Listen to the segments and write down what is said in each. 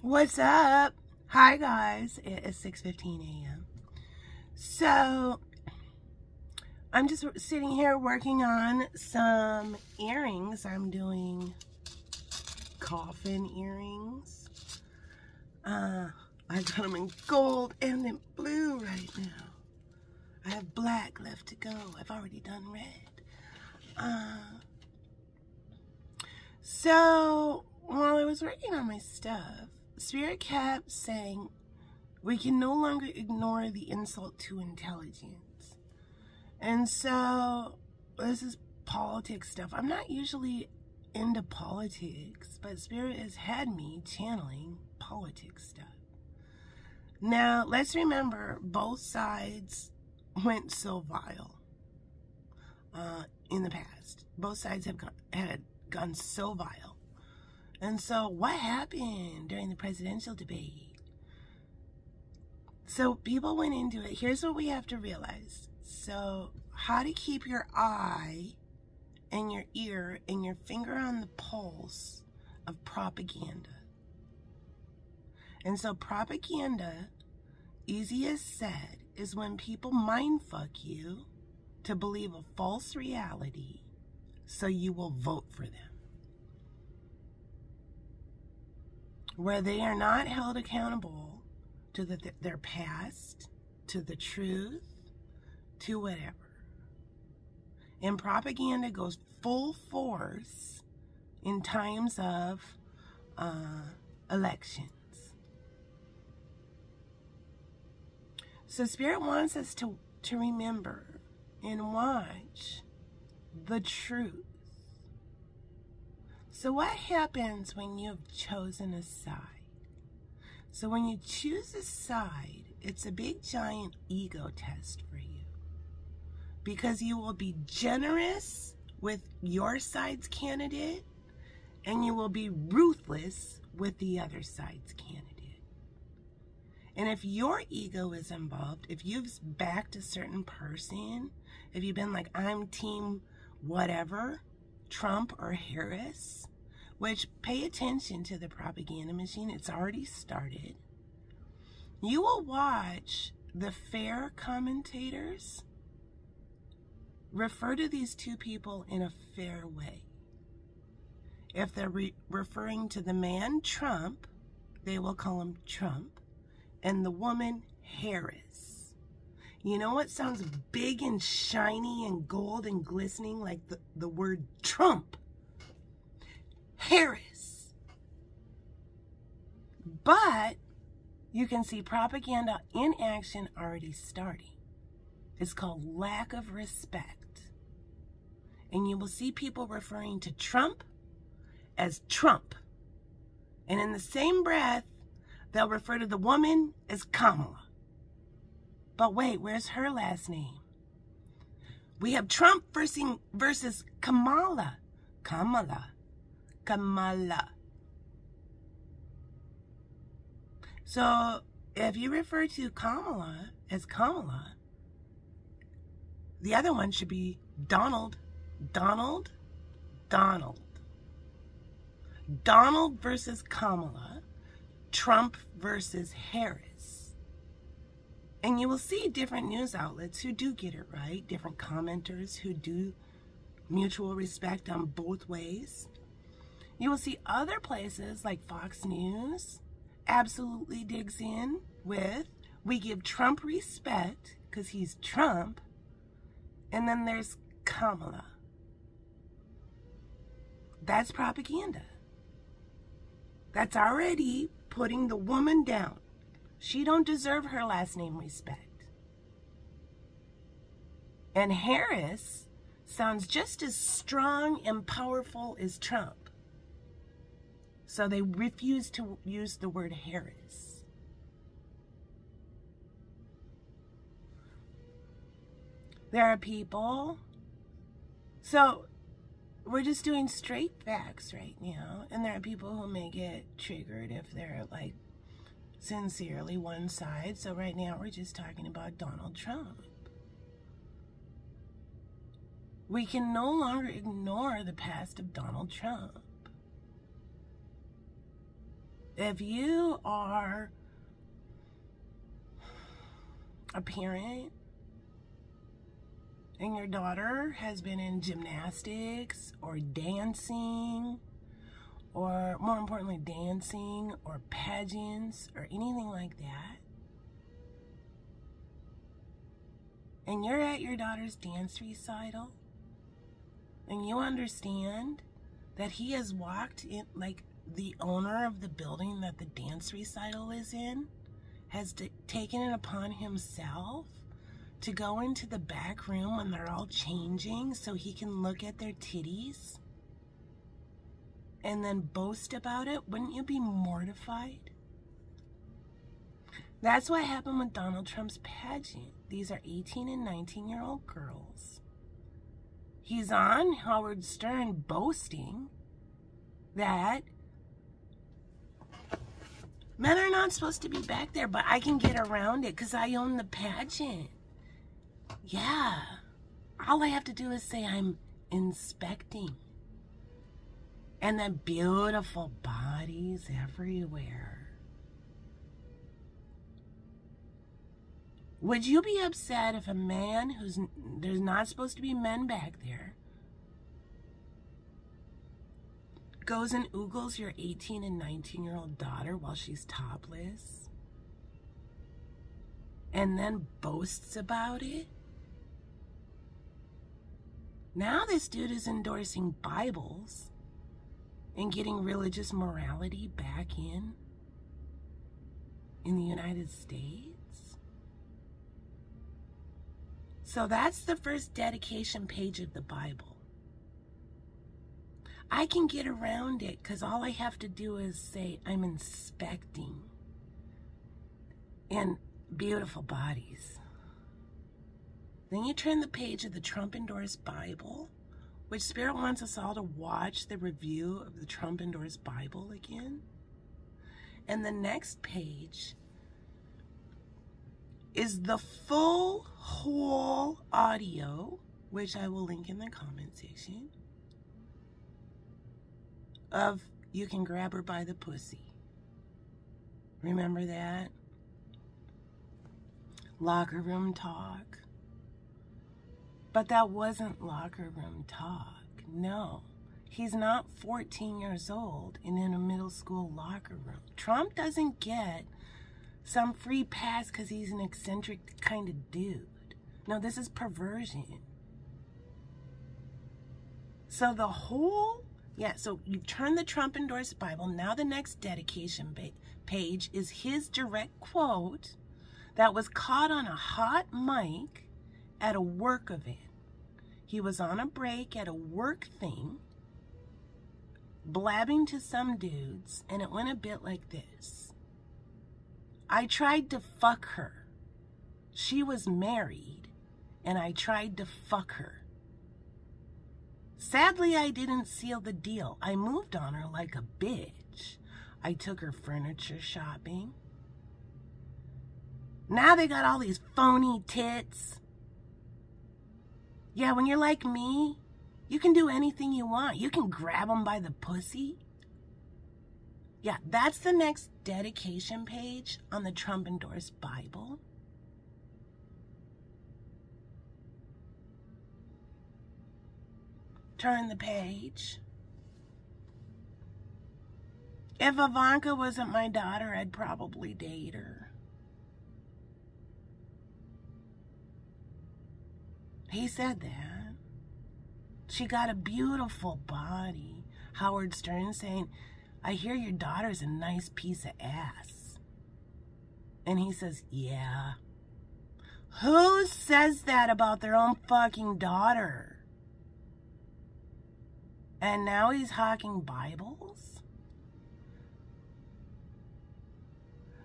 What's up? Hi guys, it is 6:15 a.m. So I'm just sitting here working on some earrings. I'm doing coffin earrings. I got them in gold and in blue right now. I have black left to go. I've already done red. So while I was working on my stuff, Spirit kept saying, we can no longer ignore the insult to intelligence. And so, this is politics stuff. I'm not usually into politics, but Spirit has had me channeling politics stuff. Now, let's remember, both sides went so vile in the past. Both sides had gone so vile. And so what happened during the presidential debate? So people went into it. Here's what we have to realize. So how to keep your eye and your ear and your finger on the pulse of propaganda. And so propaganda, easiest said, is when people mindfuck you to believe a false reality so you will vote for them. Where they are not held accountable to their past, to the truth, to whatever. And propaganda goes full force in times of elections. So Spirit wants us to remember and watch the truth. So what happens when you have chosen a side? So when you choose a side, it's a big giant ego test for you. Because you will be generous with your side's candidate, and you will be ruthless with the other side's candidate. And if your ego is involved, if you've backed a certain person, if you've been like, I'm team whatever, Trump or Harris, which pay attention to the propaganda machine, it's already started. You will watch the fair commentators refer to these two people in a fair way. If they're referring to the man Trump, they will call him Trump, and the woman Harris. You know what sounds big and shiny and gold and glistening like the word Trump? Harris. But you can see propaganda in action already starting. It's called lack of respect. And you will see people referring to Trump as Trump. And in the same breath, they'll refer to the woman as Kamala. But wait, where's her last name? We have Trump versus Kamala. Kamala. So if you refer to Kamala as Kamala, the other one should be Donald. Donald versus Kamala. Trump versus Harris. And you will see different news outlets who do get it right, different commenters who do mutual respect on both ways. You will see other places like Fox News absolutely digs in with, we give Trump respect because he's Trump, and then there's Kamala. That's propaganda. That's already putting the woman down. She don't deserve her last name respect. And Harris sounds just as strong and powerful as Trump. So they refuse to use the word Harris. There are people. So we're just doing straight facts right now. And there are people who may get triggered if they're like sincerely one side. So right now we're just talking about Donald Trump. We can no longer ignore the past of Donald Trump. if you are a parent and your daughter has been in gymnastics or dancing, or more importantly, dancing or pageants or anything like that, and you're at your daughter's dance recital, and you understand that he has walked in, like the owner of the building that the dance recital is in, has taken it upon himself to go into the back room when they're all changing so he can look at their titties and then boast about it, wouldn't you be mortified? That's what happened with Donald Trump's pageant. These are 18 and 19-year-old girls. He's on Howard Stern boasting that men are not supposed to be back there, but I can get around it because I own the pageant. Yeah. All I have to do is say I'm inspecting. And then beautiful bodies everywhere. Would you be upset if a man there's not supposed to be men back there, goes and oogles your 18 and 19-year-old daughter while she's topless, and then boasts about it? Now this dude is endorsing Bibles and getting religious morality back in the United States. So that's the first dedication page of the Bible. I can get around it because all I have to do is say I'm inspecting, and beautiful bodies. Then you turn the page of the Trump-endorsed Bible, which Spirit wants us all to watch the review of the Trump-endorsed Bible again. And the next page is the full, whole audio, which I will link in the comment section, of You Can Grab Her by the Pussy. Remember that? Locker room talk. But that wasn't locker room talk. No. He's not 14 years old and in a middle school locker room. Trump doesn't get some free pass because he's an eccentric kind of dude. No, this is perversion. So the whole... Yeah, so you turn the Trump-endorsed Bible. Now the next dedication page is his direct quote that was caught on a hot mic at a work event. He was on a break at a work thing, blabbing to some dudes, and it went a bit like this. I tried to fuck her. She was married, and I tried to fuck her. Sadly, I didn't seal the deal. I moved on her like a bitch. I took her furniture shopping. Now they got all these phony tits. Yeah, when you're like me, you can do anything you want. You can grab them by the pussy. Yeah, that's the next dedication page on the Trump-endorsed Bible. Turn the page. If Ivanka wasn't my daughter, I'd probably date her. He said that. She got a beautiful body. Howard Stern saying, I hear your daughter's a nice piece of ass. And he says, yeah. Who says that about their own fucking daughter? And now he's hawking Bibles?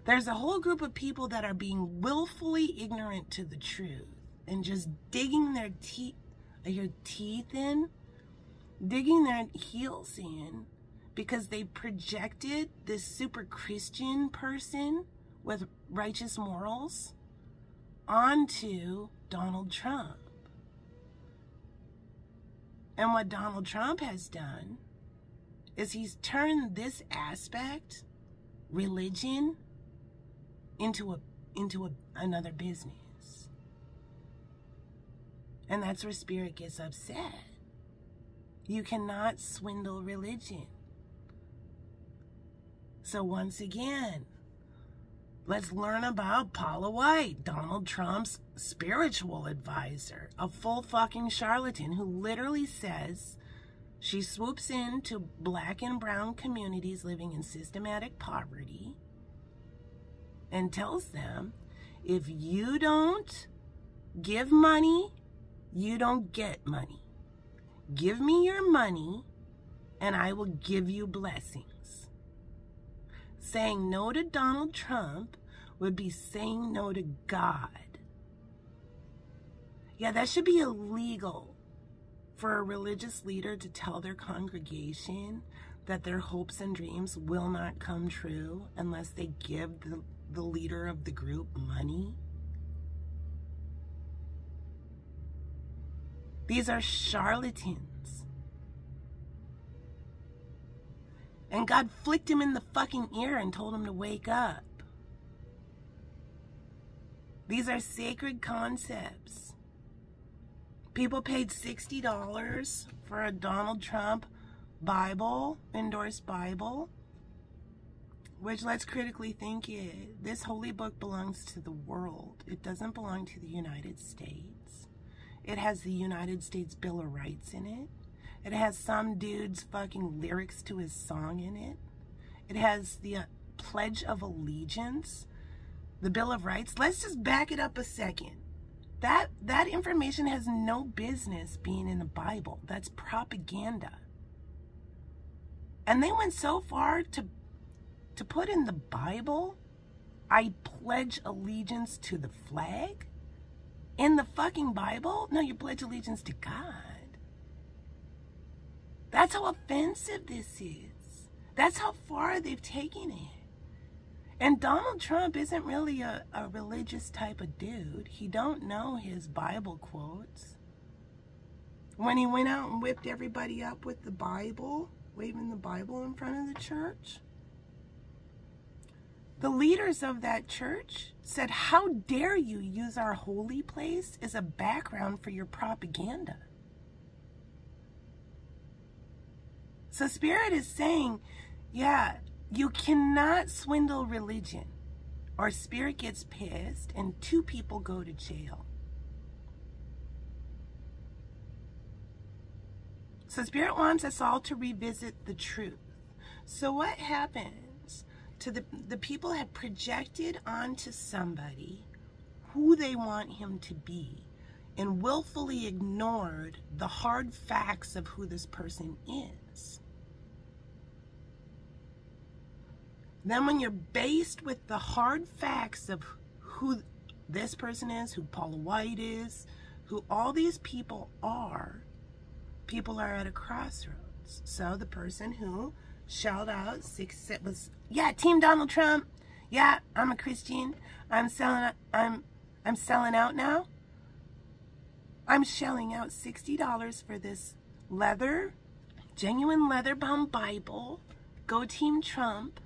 There's a whole group of people that are being willfully ignorant to the truth and just digging their teeth in, digging their heels in, because they projected this super Christian person with righteous morals onto Donald Trump. And what Donald Trump has done is he's turned this aspect religion into another business. And that's where spirit gets upset. You cannot swindle religion. So once again, let's learn about Paula White, Donald Trump's spiritual advisor, a full fucking charlatan who literally says she swoops into black and brown communities living in systematic poverty and tells them, if you don't give money, you don't get money. Give me your money and I will give you blessings. Saying no to Donald Trump would be saying no to God. Yeah, that should be illegal for a religious leader to tell their congregation that their hopes and dreams will not come true unless they give the leader of the group money. These are charlatans. And God flicked him in the fucking ear and told him to wake up. These are sacred concepts. People paid $60 for a Donald Trump Bible, endorsed Bible, which, let's critically think it. This holy book belongs to the world. It doesn't belong to the United States. It has the United States Bill of Rights in it. It has some dude's fucking lyrics to his song in it. It has the Pledge of Allegiance, the Bill of Rights. Let's just back it up a second. That information has no business being in the Bible. That's propaganda. And they went so far to put in the Bible, I pledge allegiance to the flag. In the fucking Bible? No, you pledge allegiance to God. That's how offensive this is. That's how far they've taken it. And Donald Trump isn't really a religious type of dude. He don't know his Bible quotes. When he went out and whipped everybody up with the Bible, waving the Bible in front of the church, the leaders of that church said, how dare you use our holy place as a background for your propaganda? So Spirit is saying, yeah, you cannot swindle religion, or Spirit gets pissed and 2 people go to jail. So Spirit wants us all to revisit the truth. So what happens to the people have projected onto somebody who they want him to be and willfully ignored the hard facts of who this person is. Then when you're based with the hard facts of who this person is, who Paula White is, who all these people are at a crossroads. So the person who shelled out was, yeah, Team Donald Trump. Yeah, I'm a Christian. I'm selling out now. I'm shelling out $60 for this genuine leather-bound Bible. Go Team Trump.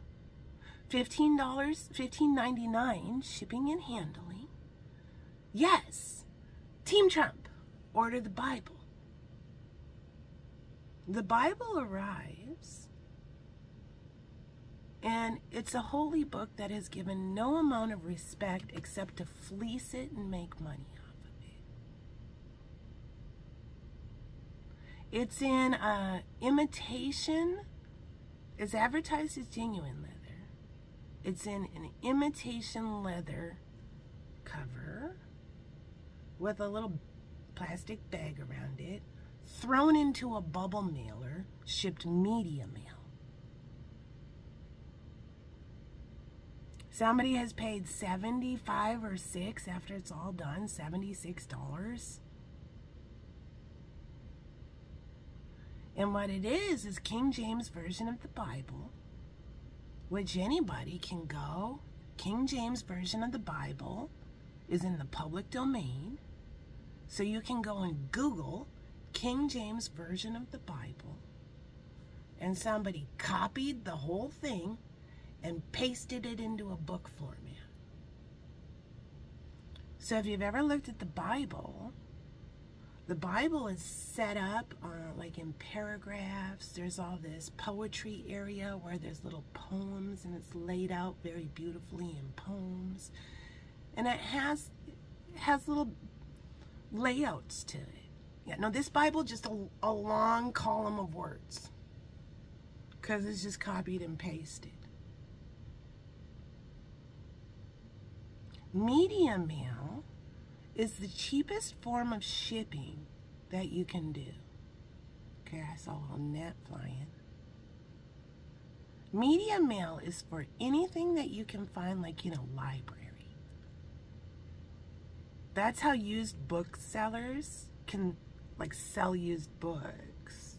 $15, $15.99 shipping and handling. Yes, Team Trump. Order the Bible. The Bible arrives, and it's a holy book that is given no amount of respect except to fleece it and make money off of it. It's in imitation. It's advertised as genuine leather. It's in an imitation leather cover with a little plastic bag around it, thrown into a bubble mailer, shipped media mail. Somebody has paid $75 or $6 after it's all done, $76. And what it is King James Version of the Bible, which anybody can go. King James Version of the Bible is in the public domain. So you can go and Google King James Version of the Bible. And somebody copied the whole thing and pasted it into a book format. So if you've ever looked at the Bible is set up like in paragraphs. There's all this poetry area where there's little poems, and it's laid out very beautifully in poems. And it has little layouts to it. Yeah, no, this Bible just a long column of words, because it's just copied and pasted. Media mail is the cheapest form of shipping that you can do. Okay, I saw a little net flying. Media mail is for anything that you can find like in a library. That's how used booksellers can like sell used books.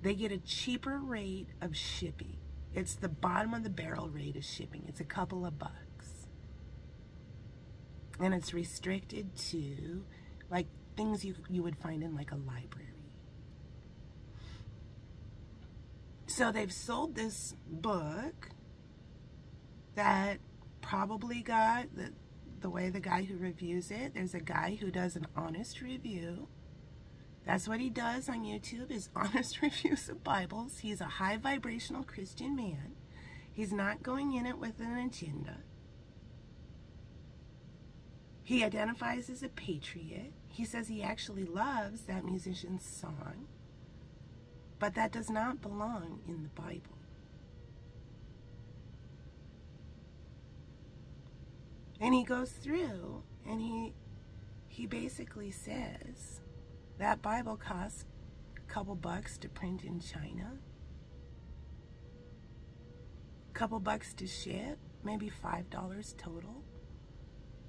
They get a cheaper rate of shipping. It's the bottom of the barrel rate of shipping. It's a couple of bucks. And it's restricted to like things you would find in like a library. So they've sold this book that probably got the way the guy who reviews it, there's a guy who does an honest review. That's what he does on YouTube, is honest reviews of Bibles. He's a high vibrational Christian man. He's not going in it with an agenda. He identifies as a patriot. He says he actually loves that musician's song, but that does not belong in the Bible. And he goes through and he basically says that Bible costs a couple bucks to print in China, a couple bucks to ship, maybe $5 total,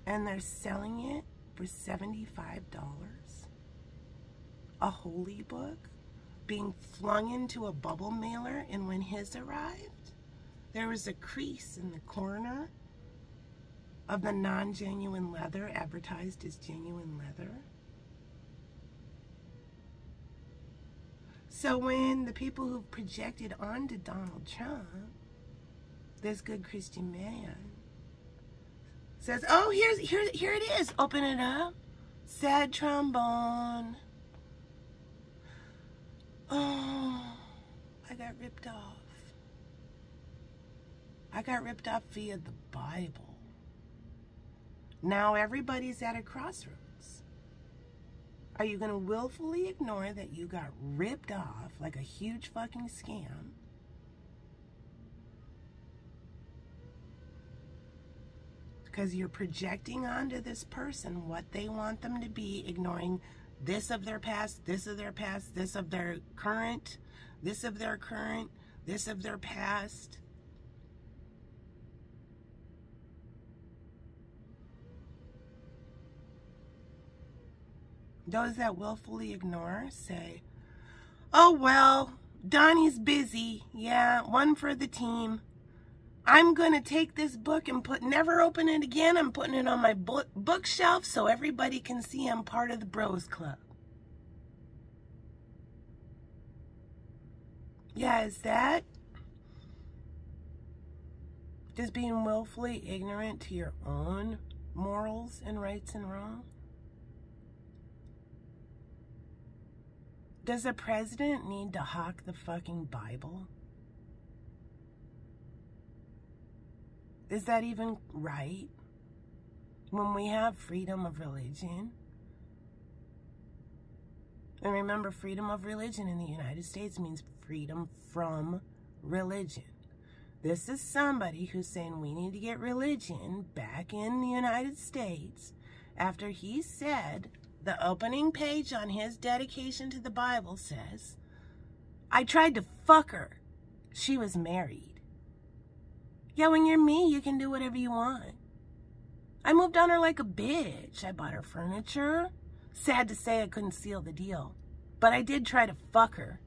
and they're selling it for $75. A holy book being flung into a bubble mailer, and when his arrived, there was a crease in the corner of the non-genuine leather advertised as genuine leather. So when the people who projected onto Donald Trump, this good Christian man, says, oh, here it is, open it up, sad trombone. Oh, I got ripped off. I got ripped off via the Bible. Now everybody's at a crossroads. Are you going to willfully ignore that you got ripped off like a huge fucking scam? Because you're projecting onto this person what they want them to be, ignoring this of their past, this of their past, this of their current, this of their current, this of their past. Those that willfully ignore say, oh, well, Donnie's busy. Yeah, one for the team. I'm going to take this book and never open it again. I'm putting it on my bookshelf so everybody can see I'm part of the Bros Club. Yeah, is that just being willfully ignorant to your own morals and rights and wrong? Does a president need to hawk the fucking Bible? Is that even right? When we have freedom of religion? And remember, freedom of religion in the United States means freedom from religion. This is somebody who's saying we need to get religion back in the United States after he said, the opening page on his dedication to the Bible says, I tried to fuck her. She was married. Yeah, when you're me, you can do whatever you want. I moved on her like a bitch. I bought her furniture. Sad to say I couldn't seal the deal, but I did try to fuck her.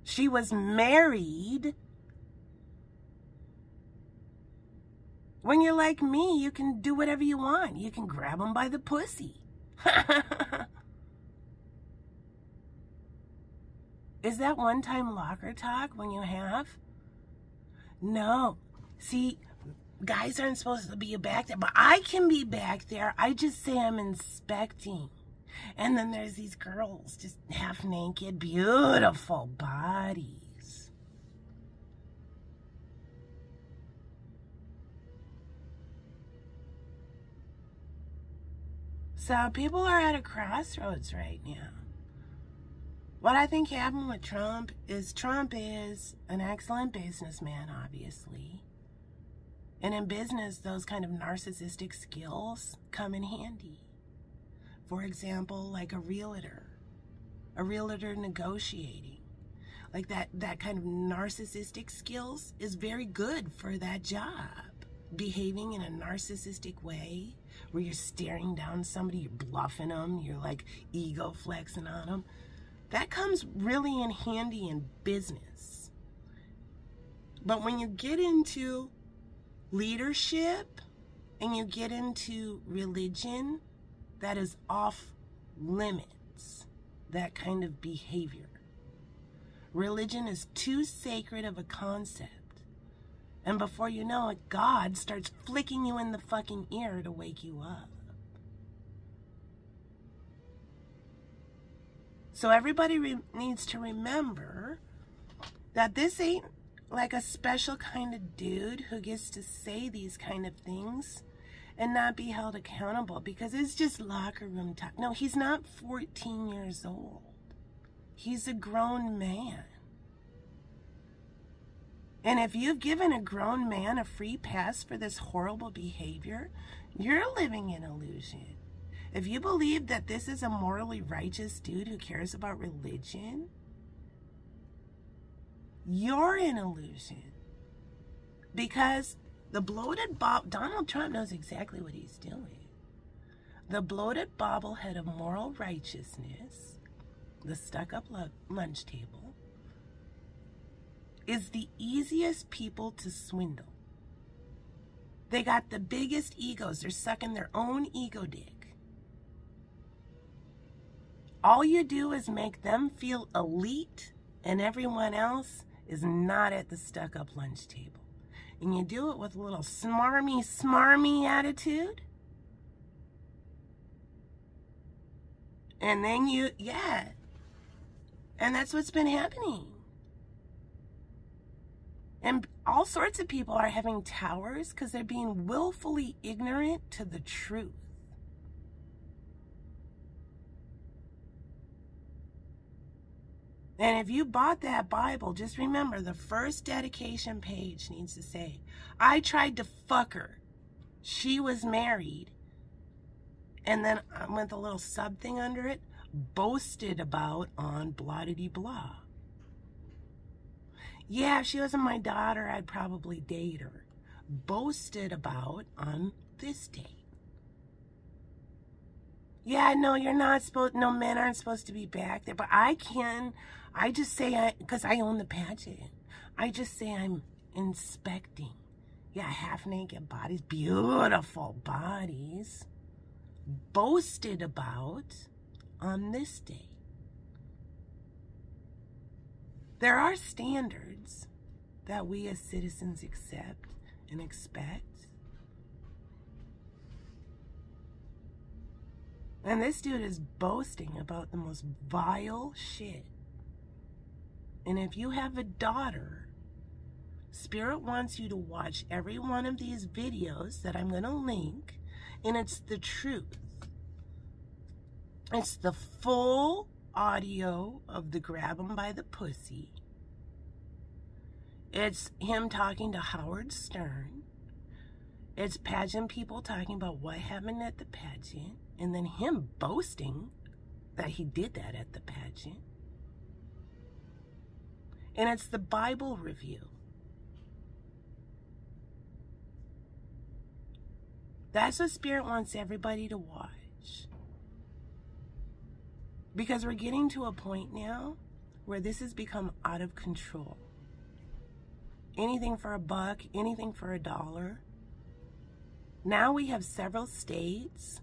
She was married. When you're like me, you can do whatever you want. You can grab them by the pussy. Is that one-time locker talk when you have No. See, guys aren't supposed to be back there, but I can be back there. I just say I'm inspecting. And then there's these girls, just half naked, beautiful bodies. So people are at a crossroads right now. What I think happened with Trump is an excellent businessman, obviously. And in business, those kind of narcissistic skills come in handy. For example, like a realtor negotiating. Like that kind of narcissistic skills is very good for that job. Behaving in a narcissistic way where you're staring down somebody, you're bluffing them, you're like ego flexing on them. That comes really in handy in business. But when you get into leadership and you get into religion, that is off limits, that kind of behavior. Religion is too sacred of a concept. And before you know it, God starts flicking you in the fucking ear to wake you up. So everybody needs to remember that this ain't like a special kind of dude who gets to say these kind of things and not be held accountable because it's just locker room talk. No, he's not 14 years old. He's a grown man. And if you've given a grown man a free pass for this horrible behavior, you're living in illusion. If you believe that this is a morally righteous dude who cares about religion, you're in illusion. Because the bloated Donald Trump knows exactly what he's doing. The bloated bobblehead of moral righteousness, the stuck-up lunch table, is the easiest people to swindle. They got the biggest egos. They're sucking their own ego dick. All you do is make them feel elite, and everyone else is not at the stuck-up lunch table. And you do it with a little smarmy attitude. And then and that's what's been happening. And all sorts of people are having towers because they're being willfully ignorant to the truth. And if you bought that Bible, just remember the first dedication page needs to say, I tried to fuck her. She was married. And then with a little sub thing under it, boasted about on blah-de-dee blah. Yeah, if she wasn't my daughter, I'd probably date her. Boasted about on this date. Yeah, no, you're not supposed, no, men aren't supposed to be back there, but I can. I just say, because I own the pageant, I just say I'm inspecting. Yeah, half-naked bodies, beautiful bodies, boasted about on this day. There are standards that we as citizens accept and expect. And this dude is boasting about the most vile shit. And if you have a daughter, Spirit wants you to watch every one of these videos that I'm going to link, and it's the truth. It's the full audio of the grab him by the pussy. It's him talking to Howard Stern. It's pageant people talking about what happened at the pageant, and then him boasting that he did that at the pageant. And it's the Bible review. That's what Spirit wants everybody to watch. Because we're getting to a point now where this has become out of control. Anything for a buck, anything for $1. Now we have several states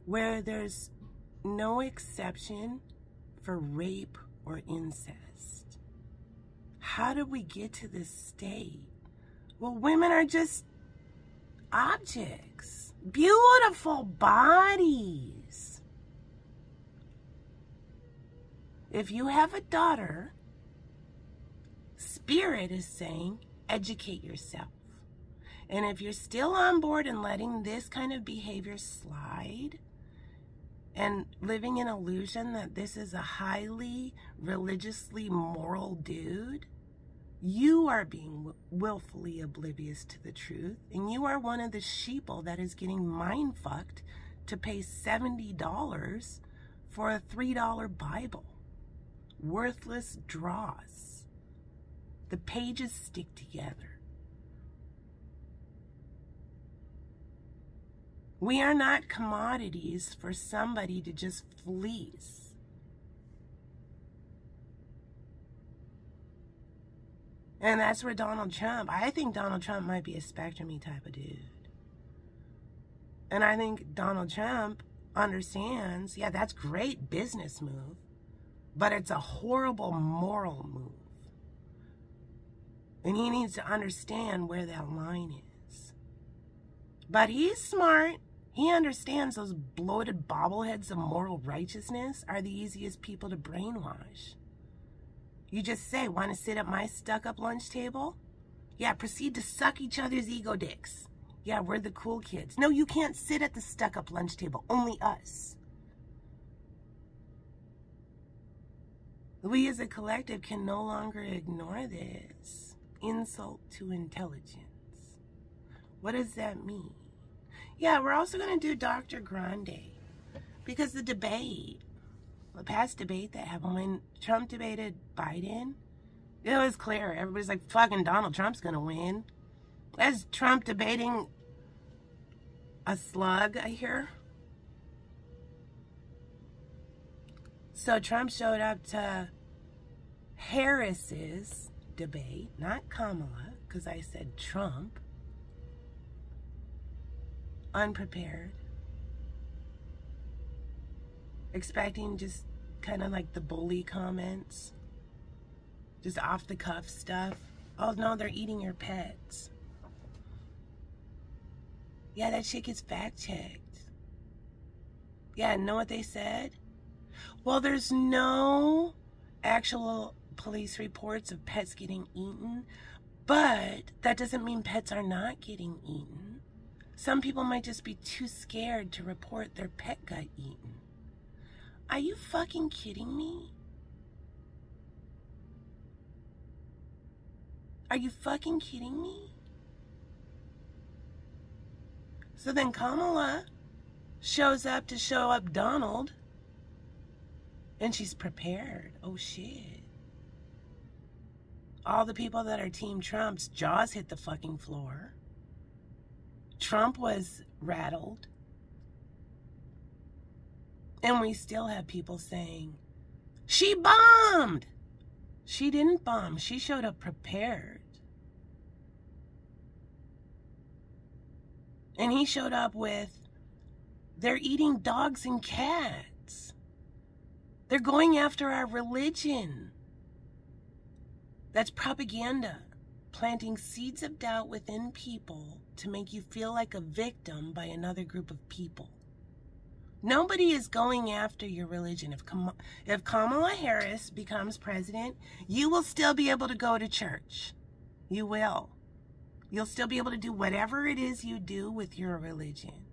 where there's no exception for rape or incest. how did we get to this state? Well, women are just objects. Beautiful bodies. If you have a daughter, Spirit is saying, educate yourself. And if you're still on board and letting this kind of behavior slide and living in illusion that this is a highly religiously moral dude, you are being willfully oblivious to the truth, and you are one of the sheeple that is getting mind-fucked to pay $70 for a $3 Bible. Worthless dross. The pages stick together. We are not commodities for somebody to just fleece. And that's where Donald Trump, I think Donald Trump might be a spectrum-y type of dude. And I think Donald Trump understands, yeah, that's great business move, but it's a horrible moral move. And he needs to understand where that line is. But he's smart. He understands those bloated bobbleheads of moral righteousness are the easiest people to brainwash. You just say, want to sit at my stuck-up lunch table? Yeah, proceed to suck each other's ego dicks. Yeah, we're the cool kids. No, you can't sit at the stuck-up lunch table. Only us. We as a collective can no longer ignore this. Insult to intelligence. What does that mean? Yeah, we're also going to do Dr. Grande. Because the debate, the past debate that happened when Trump debated Biden, it was clear. Everybody's like, fucking Donald Trump's going to win. That's Trump debating a slug, I hear. So Trump showed up to Harris's debate, not Kamala, because I said Trump. Unprepared. Expecting just kind of like the bully comments. Just off the cuff stuff. Oh no, they're eating your pets. Yeah, that shit gets fact checked. Yeah, know what they said? Well, there's no actual police reports of pets getting eaten, but that doesn't mean pets are not getting eaten. Some people might just be too scared to report their pet got eaten. Are you fucking kidding me? Are you fucking kidding me? So then Kamala shows up to show up Donald, and she's prepared. Oh shit. All the people that are Team Trump's jaws hit the fucking floor. Trump was rattled. And we still have people saying, she bombed. She didn't bomb. She showed up prepared. And he showed up with, they're eating dogs and cats. They're going after our religion. That's propaganda, planting seeds of doubt within people to make you feel like a victim by another group of people. Nobody is going after your religion. If Kamala Harris becomes president, you will still be able to go to church. You will. You'll still be able to do whatever it is you do with your religion.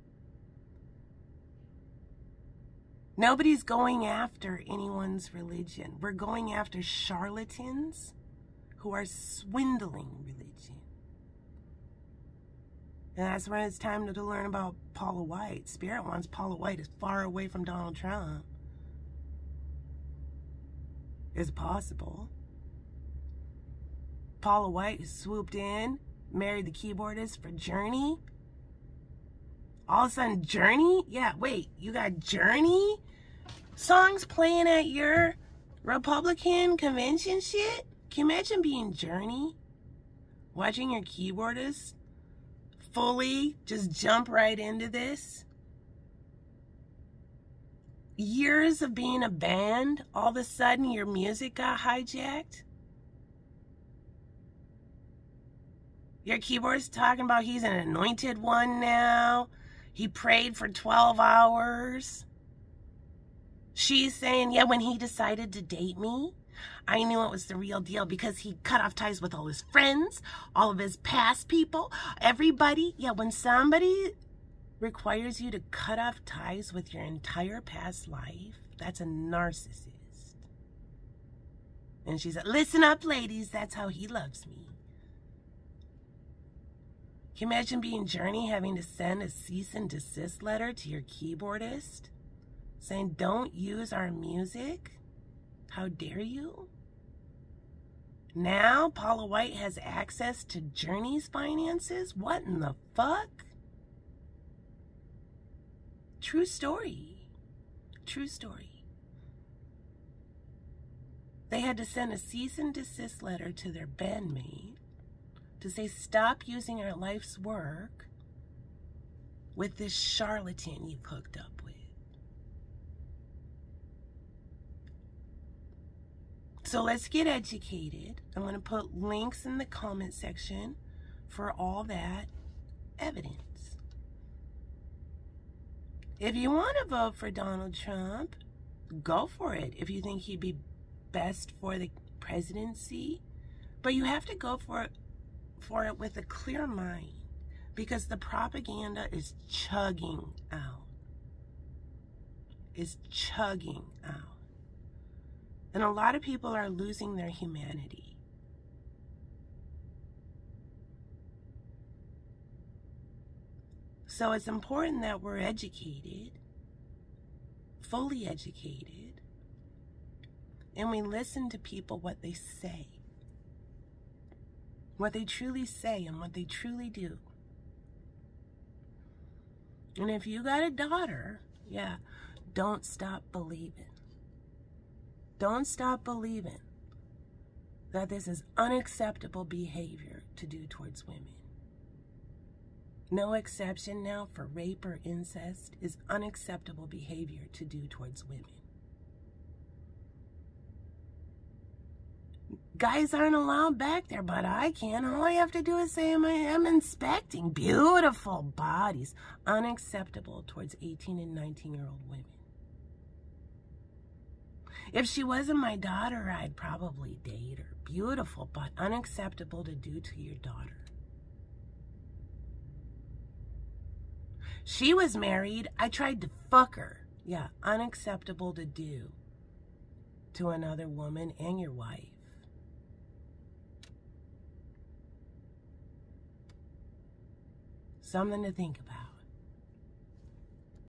Nobody's going after anyone's religion. We're going after charlatans who are swindling religion. And that's when it's time to learn about Paula White. Spirit wants Paula White as far away from Donald Trump as possible. Paula White has swooped in, married the keyboardist for Journey. All of a sudden, Journey? Yeah, wait, you got Journey songs playing at your Republican convention shit? Can you imagine being Journey? Watching your keyboardist fully just jump right into this? Years of being a band, all of a sudden your music got hijacked? Your keyboardist talking about he's an anointed one now. He prayed for 12 hours. She's saying, yeah, when he decided to date me, I knew it was the real deal because he cut off ties with all his friends, all of his past people, everybody. Yeah, when somebody requires you to cut off ties with your entire past life, that's a narcissist. And she said, listen up, ladies, that's how he loves me. Can you imagine being Journey having to send a cease and desist letter to your keyboardist saying, don't use our music? How dare you? Now Paula White has access to Journey's finances? What in the fuck? True story. True story. They had to send a cease and desist letter to their bandmate to say, stop using our life's work with this charlatan you've hooked up with. So let's get educated. I'm going to put links in the comment section for all that evidence. If you want to vote for Donald Trump, go for it if you think he'd be best for the presidency. But you have to go for it with a clear mind, because the propaganda is chugging out. Is chugging out. And a lot of people are losing their humanity. So it's important that we're educated, fully educated, and we listen to people, what they say, what they truly say and what they truly do. And if you got a daughter, yeah, don't stop believing. Don't stop believing that this is unacceptable behavior to do towards women. No exception now for rape or incest is unacceptable behavior to do towards women. Guys aren't allowed back there, but I can. All I have to do is say I'm inspecting beautiful bodies. Unacceptable towards 18 and 19-year-old women. If she wasn't my daughter, I'd probably date her. Beautiful, but unacceptable to do to your daughter. She was married. I tried to fuck her. Yeah, unacceptable to do to another woman and your wife. Something to think about.